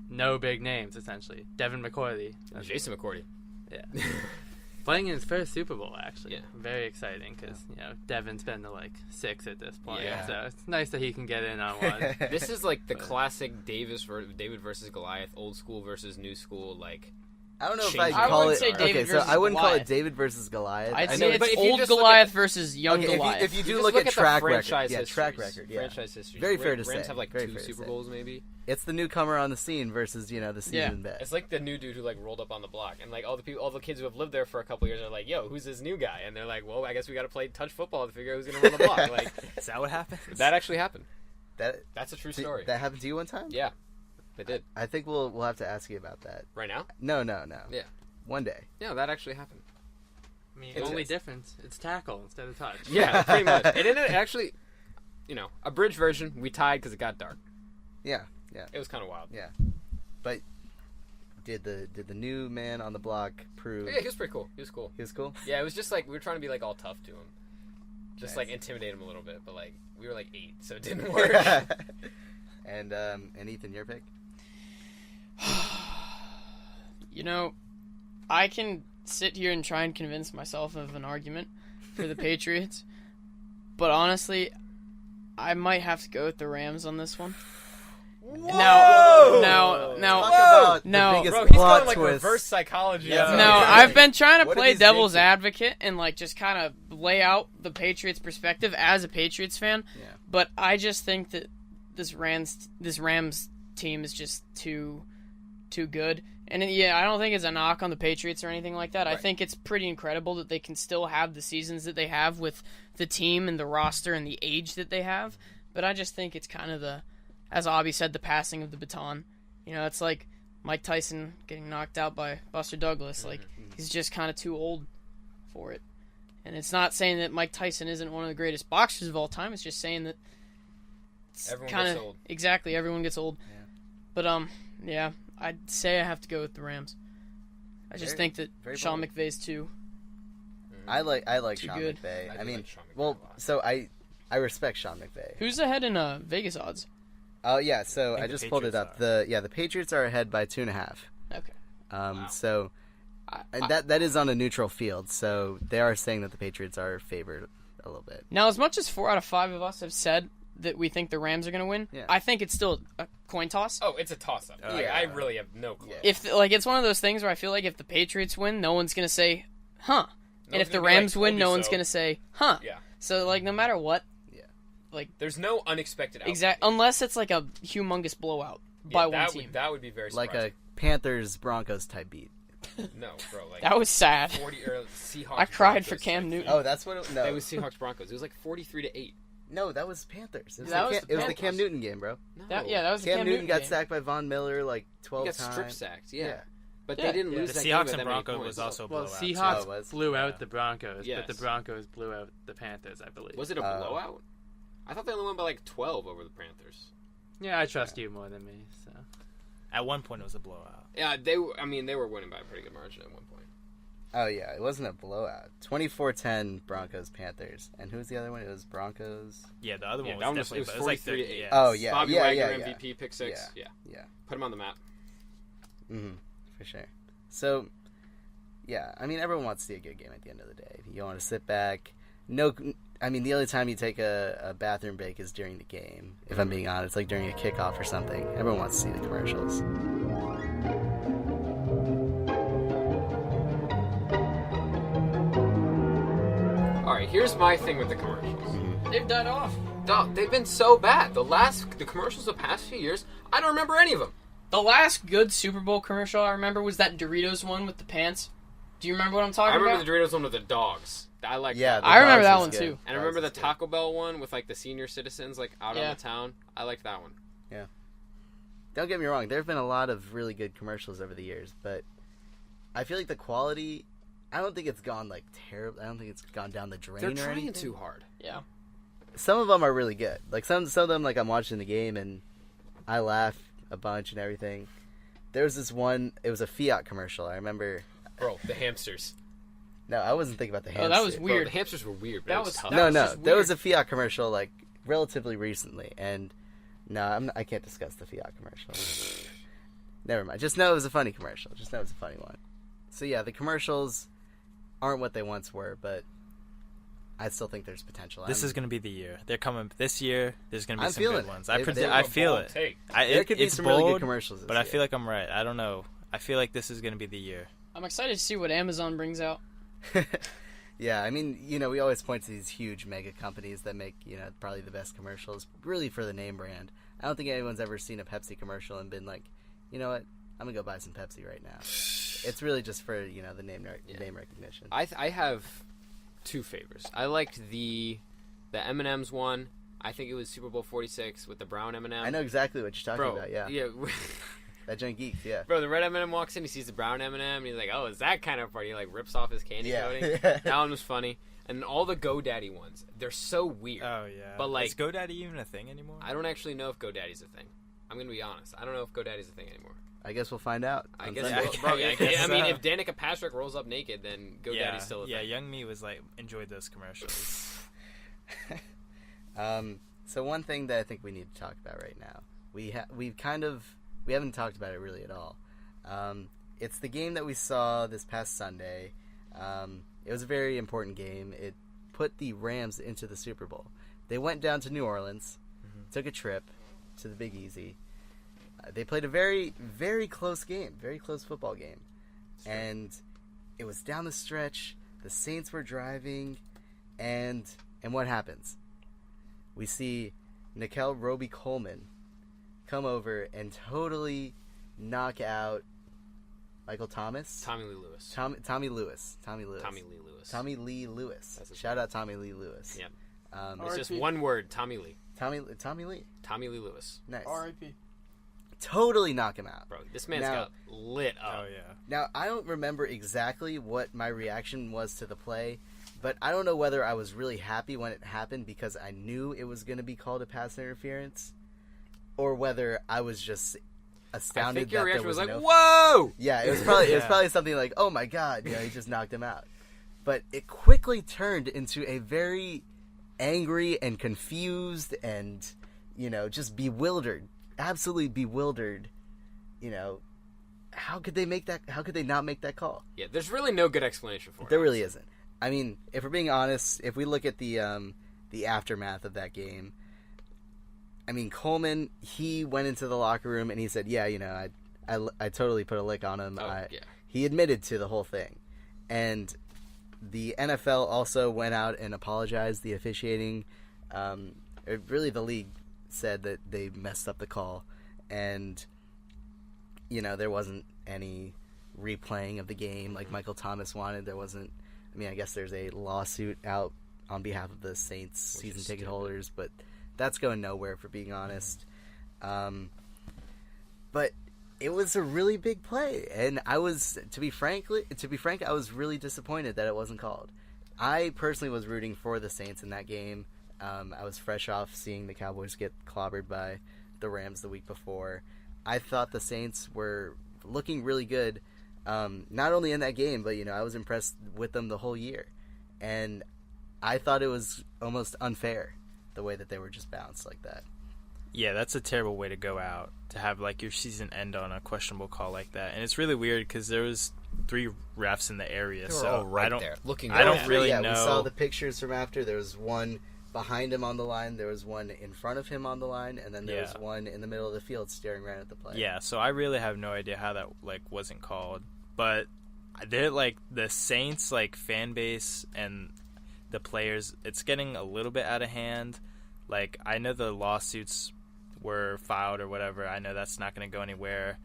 no big names, essentially. Devin McCourty. Jason McCourty. Yeah. Playing in his first Super Bowl, actually. Yeah. Very exciting because, Devin's been to 6 at this point. Yeah. So it's nice that he can get in on one. This is the classic David versus Goliath, old school versus new school, I don't know if Change. I'd I call would it. say David so I versus wouldn't call it Goliath. David versus Goliath. I'd I say know but it's if you old just look Goliath at- versus young Okay, Goliath. if you do just look at the track record, franchise yeah, track histories. record, yeah. Franchise history. Very fair to Rams say. have Very 2 fair to Super say. Bowls, maybe. It's the newcomer on the scene versus the Yeah. seasoned vet. It's like the new dude who rolled up on the block, and all the kids who have lived there for a couple years are like, "Yo, who's this new guy?" And they're like, "Well, I guess we got to play touch football to figure out who's gonna run the block." Is that what happens? That actually happened. That's a true story. That happened to you one time? Yeah, it did. I think we'll have to ask you about that. Right now? No. Yeah. One day. Yeah, that actually happened. I mean, It's the only just- difference, it's tackle instead of touch. Yeah, pretty much. And then it actually, a bridge version, we tied because it got dark. Yeah. It was kind of wild. Yeah. But did the new man on the block prove? Yeah, he was pretty cool. He was cool. He was cool. Yeah, it was just we were trying to be all tough to him, just Nice. intimidate him a little bit. But we were 8, so it didn't work. And Ethan, your pick? I can sit here and try and convince myself of an argument for the Patriots, but honestly, I might have to go with the Rams on this one. Now, Talk no, about the biggest Bro, he's plot going twist. reverse psychology. Yeah. on no, this. I've been trying to What play if he's devil's jinxing? advocate and just kind of lay out the Patriots' perspective as a Patriots fan. Yeah. But I just think that this Rams team is just too good. And I don't think it's a knock on the Patriots or anything like that. I think it's pretty incredible that they can still have the seasons that they have with the team and the roster and the age that they have. But I just think it's kind of as Abby said, the passing of the baton. It's like Mike Tyson getting knocked out by Buster Douglas. He's just kind of too old for it. And it's not saying that Mike Tyson isn't one of the greatest boxers of all time. It's just saying that Everyone gets old. Exactly, everyone gets old. Yeah. But yeah, I'd say I have to go with the Rams. I just think that very Sean bold. McVay's too. I like Too Sean good. McVay. I I do mean, like Sean McVay well, a lot. so I respect Sean McVay. Who's ahead in Vegas odds? Oh yeah, so think I the just pulled it Patriots up. The Patriots are ahead by 2.5. Okay. Wow. So and that is on a neutral field, so they are saying that the Patriots are favored a little bit. Now, as much as 4 out of 5 of us have said that we think the Rams are going to win, Yeah. I think it's still a coin toss. Oh, it's a toss-up. Yeah. I really have no clue. Yeah. If it's one of those things where I feel like if the Patriots win, no one's going to say, huh. And if the gonna be like, Rams win, "Told no you one's so." going to say, huh. Yeah. So, no matter what, There's no unexpected outcome. unless it's a humongous blowout by one team. That would be very Like surprising. a Panthers Broncos type beat. No, bro. Like That was sad. 40 or Seahawks. I cried for Broncos Cam type Newton. thing. Oh, that's what. No, It was Seahawks Broncos. It was like 43-8. no, that was Panthers. It was, That the, was Cam, the it was the Panthers. Cam Newton game, bro. No. That was the Cam Newton got game. sacked by Von Miller like He 12 got times. strip sacked. Yeah. Yeah. But Yeah. they didn't Yeah. lose The that game Seahawks by and that many Broncos points. was also a Well, blowout. Seahawks Oh, it was? blew out Yeah. the Broncos, Yes. but the Broncos blew out the Panthers, I believe. Was it a blowout? I thought they only won by like 12 over the Panthers. Yeah, I trust you more than me. So At one point, it was a blowout. Yeah, they were winning by a pretty good margin at one point. Oh yeah, it wasn't a blowout. 24-10 Broncos Panthers. And who was the other one? It was Broncos. Yeah, the other Yeah, one that one was was- definitely. it was but like 43-8. yeah. Oh yeah, Bobby yeah, Wagner yeah, MVP, pick six. Yeah. yeah. Put him on the map. For sure. So, yeah, I mean, everyone wants to see a good game at the end of the day. You want to sit back. No, I mean, the only time you take a bathroom break is during the game. If I'm being honest, like during a kickoff or something. Everyone wants to see the commercials. All right, here's my thing with the commercials. They've died off. Dog, they've been so bad. The commercials the past few years, I don't remember any of them. The last good Super Bowl commercial I remember was that Doritos one with the pants. Do you remember what I'm talking I remember about? the Doritos one with the dogs. I like Yeah, that. the I remember dogs that was one good. too. And I remember the Dogs was good. Taco Bell one with like the senior citizens like out Yeah. on the town. I liked that one. Don't get me wrong. There have been a lot of really good commercials over the years, but I feel like the quality. I don't think it's gone like terrible. I don't think it's gone down the drain. They're or trying anything. too hard. Yeah. Some of them are really good. Like some of them, like I'm watching the game and I laugh a bunch and everything. There was this one. It was a Fiat commercial. I remember. Bro, the hamsters. No, I wasn't thinking about the hamster. Oh, that was Bro, weird. the hamsters were weird. But That it was tough. that No, was no. just There weird. was a Fiat commercial like relatively recently, and no, I can't discuss the Fiat commercial. Never mind. Just know it was a funny commercial. Just know it's a funny one. So yeah, the commercials aren't what they once were, but I still think there's potential. This is going to be the year. They're coming this year. There's going to be I'm some feeling good it. ones. They- I feel it. Take. There could be It's some bold, really good commercials this but I year. feel like I'm right. I don't know. I feel like this is going to be the year. I'm excited to see what Amazon brings out. Yeah, I mean, we always point to these huge mega companies that make, probably the best commercials, really for the name brand. I don't think anyone's ever seen a Pepsi commercial and been like, you know what, I'm going to go buy some Pepsi right now. It's really just for, the name recognition. I have two favorites. I liked the M&M's one. I think it was Super Bowl 46 with the brown M&M. I know exactly what you're talking about, yeah. Yeah. That Giant Geeks, yeah. Bro, the red M&M walks in, he sees the brown M&M, and he's like, "Oh, is that kind of party?" He like rips off his candy Yeah. coating. That one was funny. And all the GoDaddy ones, they're so weird. Oh yeah. But, like- is GoDaddy even a thing anymore? I don't actually know if GoDaddy's a thing. I'm gonna be honest. I don't know if GoDaddy's a thing anymore. I guess we'll find out. I on guess, Sunday. bro, I guess I mean, so. if Danica Patrick rolls up naked, then GoDaddy's still a yeah. thing. Young me was like enjoyed those commercials. So one thing that I think we need to talk about right now, we haven't talked about it really at all. It's the game that we saw this past Sunday. It was a very important game. It put the Rams into the Super Bowl. They went down to New Orleans, took a trip to the Big Easy. They played a very, very close game, very close football game. And it was down the stretch. The Saints were driving, and what happens? We see Nickel Roby-Coleman come over and totally knock out Michael Thomas. Tommy Lee Lewis. Tommy Lewis. Tommy Lee Lewis. Tommy Lee Lewis. That's his Shout out Tommy Lee Lewis. Yep. Um, It's just R.I.P. one word, Tommy Lee. Tommy Lee. Tommy Lee Lewis. Nice. R.I.P. Totally knock him out. Bro, this man's Now- got lit up. Oh yeah. Now, I don't remember exactly what my reaction was to the play, but I don't know whether I was really happy when it happened because I knew it was going to be called a pass interference, or whether I was just astounded I think your that reaction there was like, no... "Whoa!" Yeah, it was probably something like, "Oh my god, he just knocked him out." But it quickly turned into a very angry and confused and, just bewildered, absolutely bewildered. How could they not make that call? Yeah, there's really no good explanation for it. There really isn't. I mean, if we're being honest, if we look at the aftermath of that game, I mean, Coleman, he went into the locker room and he said, "Yeah, I totally put a lick on him." Oh, yeah. He admitted to the whole thing, and the NFL also went out and apologized. The officiating, really, the league said that they messed up the call, and there wasn't any replaying of the game like Michael Thomas wanted. There wasn't. I mean, I guess there's a lawsuit out on behalf of the Saints season ticket holders, but that's going nowhere, for being honest. But it was a really big play, and I was, to be frank, I was really disappointed that it wasn't called. I personally was rooting for the Saints in that game. I was fresh off seeing the Cowboys get clobbered by the Rams the week before. I thought the Saints were looking really good, not only in that game, but I was impressed with them the whole year. And I thought it was almost unfair the way that they were just bounced like that. Yeah, that's a terrible way to go out, to have your season end on a questionable call like that. And it's really weird because there was 3 refs in the area, They were so all right I don't there looking. I don't really know. We saw the pictures from after. There was one behind him on the line, there was one in front of him on the line, and then there was one in the middle of the field staring right at the play. Yeah, so I really have no idea how that wasn't called. But they're the Saints fan base and the players, it's getting a little bit out of hand. I know the lawsuits were filed or whatever. I know that's not going to go anywhere.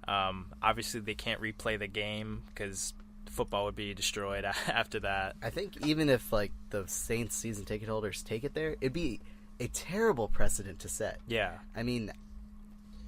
Obviously, they can't replay the game because football would be destroyed after that. I think even if the Saints season ticket holders take it there, it'd be a terrible precedent to set. Yeah. I mean,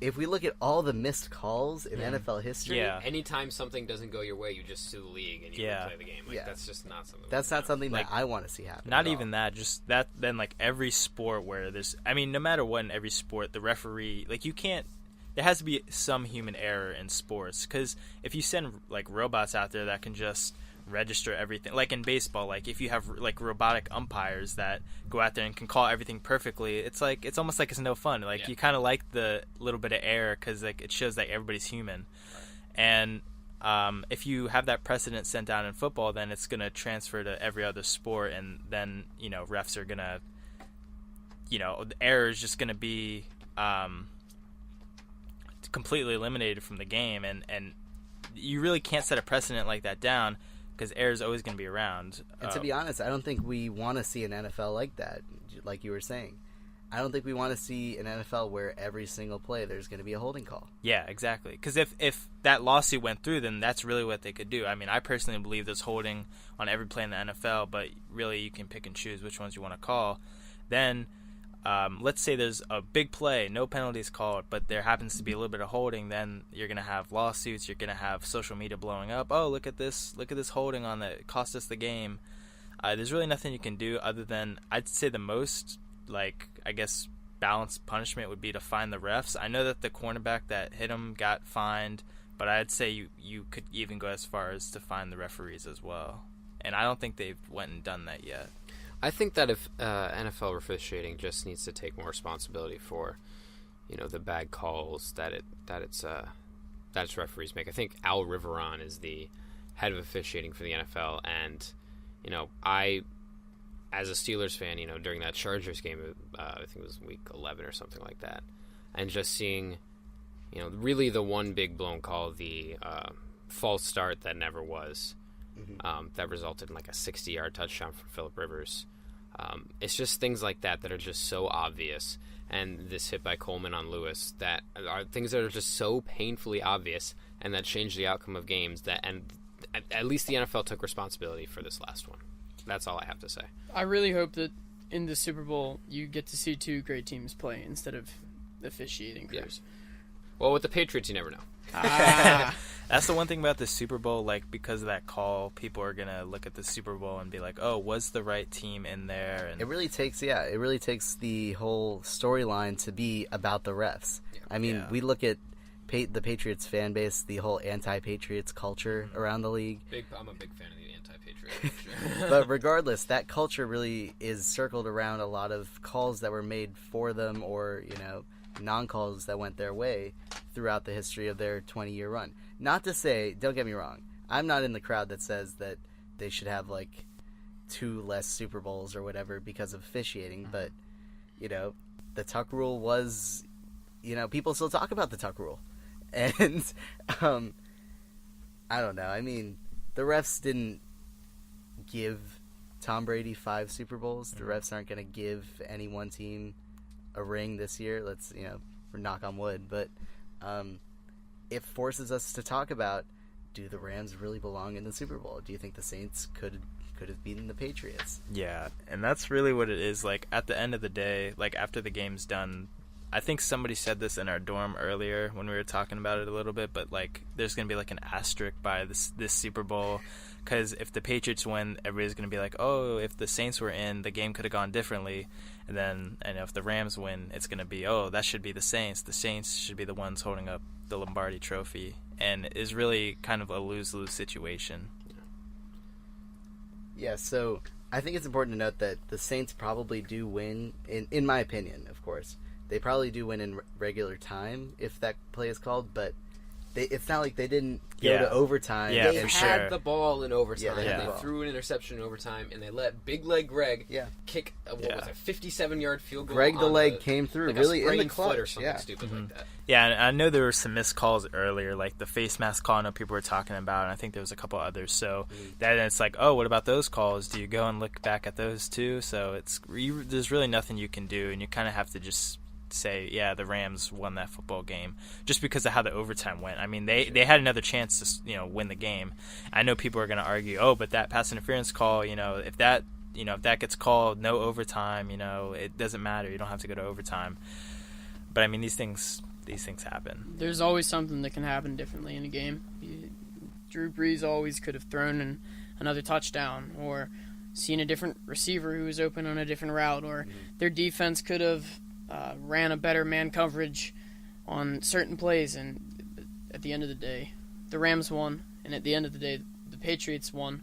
if we look at all the missed calls in NFL history, anytime something doesn't go your way, you just sue the league and you replay the game. That's just not something. That's not something that I want to see happen. Not even that. Just that. Then every sport where there's, no matter what, in every sport, the referee, you can't. There has to be some human error in sports, because if you send robots out there that can just register everything, in baseball, if you have robotic umpires that go out there and can call everything perfectly, it's it's almost it's no fun. You kind of like the little bit of error because it shows that everybody's human. Right. And if you have that precedent sent down in football, then it's going to transfer to every other sport, and then refs are going to the error is just going to be completely eliminated from the game, and you really can't set a precedent like that down because error is always going to be around. And to be honest, I don't think we want to see an NFL like that, like you were saying. I don't think we want to see an NFL where every single play there's going to be a holding call. Yeah, exactly. Because if that lawsuit went through, then that's really what they could do. I mean, I personally believe there's holding on every play in the NFL, but really you can pick and choose which ones you want to call. Then let's say there's a big play, no penalties called, but there happens to be a little bit of holding, then you're going to have lawsuits, you're going to have social media blowing up. Oh, look at this holding on that, it cost us the game. There's really nothing you can do other than, I'd say the most, I guess, balanced punishment would be to fine the refs. I know that the cornerback that hit him got fined, but I'd say you could even go as far as to fine the referees as well. And I don't think they've went and done that yet. I think that if NFL officiating just needs to take more responsibility for, the bad calls that its referees make. I think Al Riveron is the head of officiating for the NFL, and I, as a Steelers fan, during that Chargers game, I think it was week 11 or something like that, and just seeing, really the one big blown call, the false start that never was. Mm-hmm. That resulted in a 60-yard touchdown from Phillip Rivers. It's just things like that are just so obvious, and this hit by Coleman on Lewis, that are things that are just so painfully obvious and that change the outcome of games. And at least the NFL took responsibility for this last one. That's all I have to say. I really hope that in the Super Bowl you get to see 2 great teams play instead of officiating crews. Yeah. Well, with the Patriots, you never know. That's the one thing about the Super Bowl, because of that call, people are going to look at the Super Bowl and be like, oh, was the right team in there? And it really takes the whole storyline to be about the refs. Yeah. I mean, we look at the Patriots fan base, the whole anti-Patriots culture around the league. I'm a big fan of the anti-Patriots. But regardless, that culture really is circled around a lot of calls that were made for them, or, non-calls that went their way throughout the history of their 20-year run. Not to say, don't get me wrong, I'm not in the crowd that says that they should have 2 less Super Bowls or whatever because of officiating, but the Tuck rule was, people still talk about the Tuck rule, and I don't know. I mean, the refs didn't give Tom Brady 5 Super Bowls. The refs aren't going to give any one team a ring this year. Let's knock on wood, but it forces us to talk about do the Rams really belong in the Super Bowl? Do you think the Saints could have beaten the Patriots? Yeah, and that's really what it is. Like, at the end of the day, like, after the game's done, I think somebody said this in our dorm earlier when we were talking about it a little bit, but, like, there's going to be, like, an asterisk by this Super Bowl, because if the Patriots win, everybody's going to be like, oh, if the Saints were in, the game could have gone differently. And if the Rams win, it's going to be, oh, that should be the Saints. The Saints should be the ones holding up the Lombardi Trophy. And is really kind of a lose-lose situation. Yeah, so I think it's important to note that the Saints probably do win, in my opinion, of course. They probably do win in regular time, if that play is called, but it's not like they didn't go to overtime. They had the ball in overtime. Yeah, They threw an interception in overtime, and they let Big Leg Greg kick a 57-yard field goal. Greg the Leg came through like really a in the foot clutch. or something stupid like that. Yeah, and I know there were some missed calls earlier, like the face mask call I know people were talking about, and I think there was a couple others. So then it's like, oh, what about those calls? Do you go and look back at those too? So there's really nothing you can do, and you kind of have to just say, yeah, the Rams won that football game just because of how the overtime went. I mean, they had another chance to win the game. I know people are going to argue, oh, but that pass interference call, if that gets called, no overtime, it doesn't matter. You don't have to go to overtime. But I mean, these things happen. There's always something that can happen differently in a game. Drew Brees always could have thrown in another touchdown, or seen a different receiver who was open on a different route, or their defense could have ran a better man coverage on certain plays, and at the end of the day, the Rams won, and at the end of the day, the Patriots won.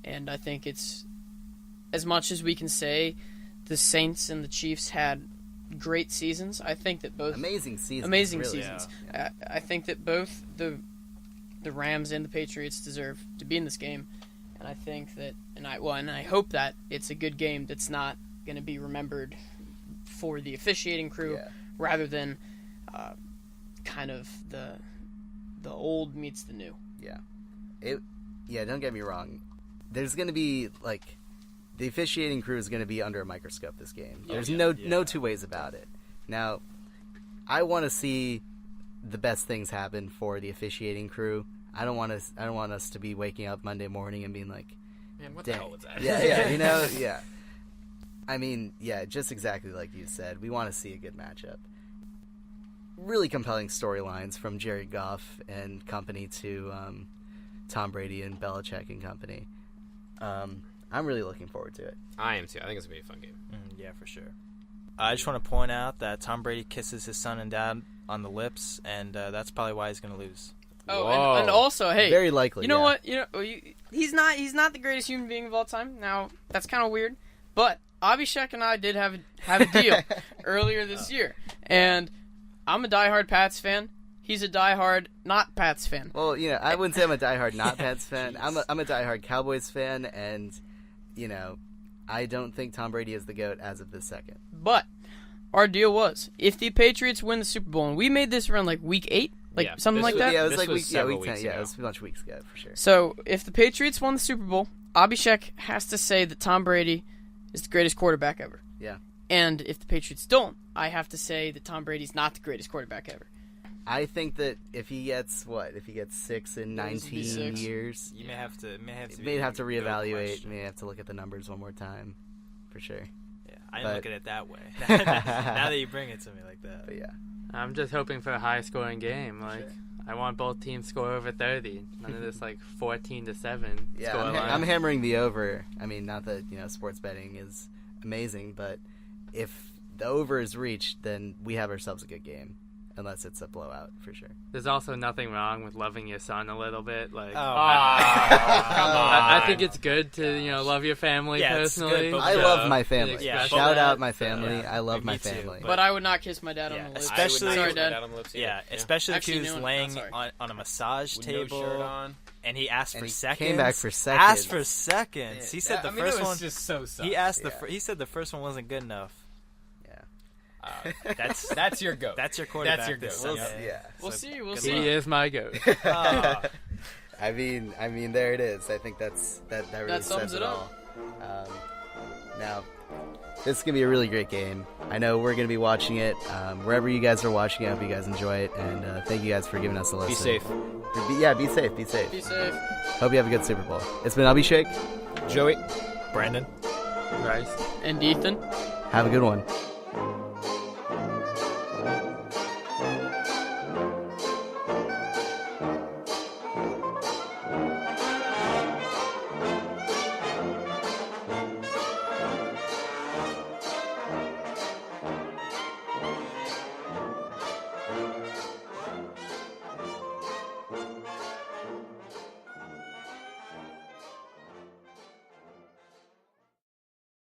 And I think it's, as much as we can say the Saints and the Chiefs had great seasons, I think that both amazing seasons. Yeah. I think that both the Rams and the Patriots deserve to be in this game, and I think that, and I hope that it's a good game that's not going to be remembered for the officiating crew, rather than kind of the old meets the new. Don't get me wrong. There's going to be, like, the officiating crew is going to be under a microscope this game. There's no two ways about it. Now, I want to see the best things happen for the officiating crew. I don't want us to be waking up Monday morning and being like, man, what the hell was that? Yeah. I mean, just exactly like you said. We want to see a good matchup. Really compelling storylines from Jared Goff and company to Tom Brady and Belichick and company. I'm really looking forward to it. I am too. I think it's going to be a fun game. Yeah, for sure. I just want to point out that Tom Brady kisses his son and dad on the lips, and that's probably why he's going to lose. Oh, and also, hey, very likely. You know what? He's not the greatest human being of all time. Now, that's kind of weird, but Abhishek and I did have a deal earlier this year, and I'm a diehard Pats fan. He's a diehard not Pats fan. Well, I wouldn't say I'm a diehard not Pats fan. I'm a diehard Cowboys fan, and I don't think Tom Brady is the GOAT as of this second. But our deal was, if the Patriots win the Super Bowl, and we made this around like week 8, something like that. Yeah, it was like week 10. Weeks Yeah, ago. it was a bunch of weeks ago for sure. So if the Patriots won the Super Bowl, Abhishek has to say that Tom Brady is the greatest quarterback ever. Yeah. And if the Patriots don't, I have to say that Tom Brady's not the greatest quarterback ever. I think that if he gets 6 in 19 years, you may have to reevaluate. May have to look at the numbers one more time, for sure. Yeah, I didn't look at it that way. Now that you bring it to me like that. But yeah, I'm just hoping for a high-scoring game. I want both teams to score over 30. None of this 14-7. Yeah, I'm hammering the over. I mean, not that sports betting is amazing, but if the over is reached, then we have ourselves a good game. Unless it's a blowout, for sure. There's also nothing wrong with loving your son a little bit. Come on. I think it's good to love your family personally. It's good, I love my family. Yeah, Shout out my family. I love my me too, family. But I would not kiss my dad on the lips. Especially, Sorry, Dad. Especially Actually, if he was laying on a massage table. No shirt on. And he asked for seconds. Came back for seconds. Asked for seconds. He said the first one. Just so sucks. He asked he said the first one wasn't good enough. That's your goat. That's your quarterback. That's your goat. We'll see. We'll He see. is my goat. I mean, there it is. I think that really sums says it it all. up. Now, this is gonna be a really great game. I know we're gonna be watching it wherever you guys are watching it. I hope you guys enjoy it, and thank you guys for giving us a listen. Be safe. Be safe. Be safe. Be safe. Hope you have a good Super Bowl. It's been Abhishek. Joey. Brandon. Bryce. And Ethan. Have a good one.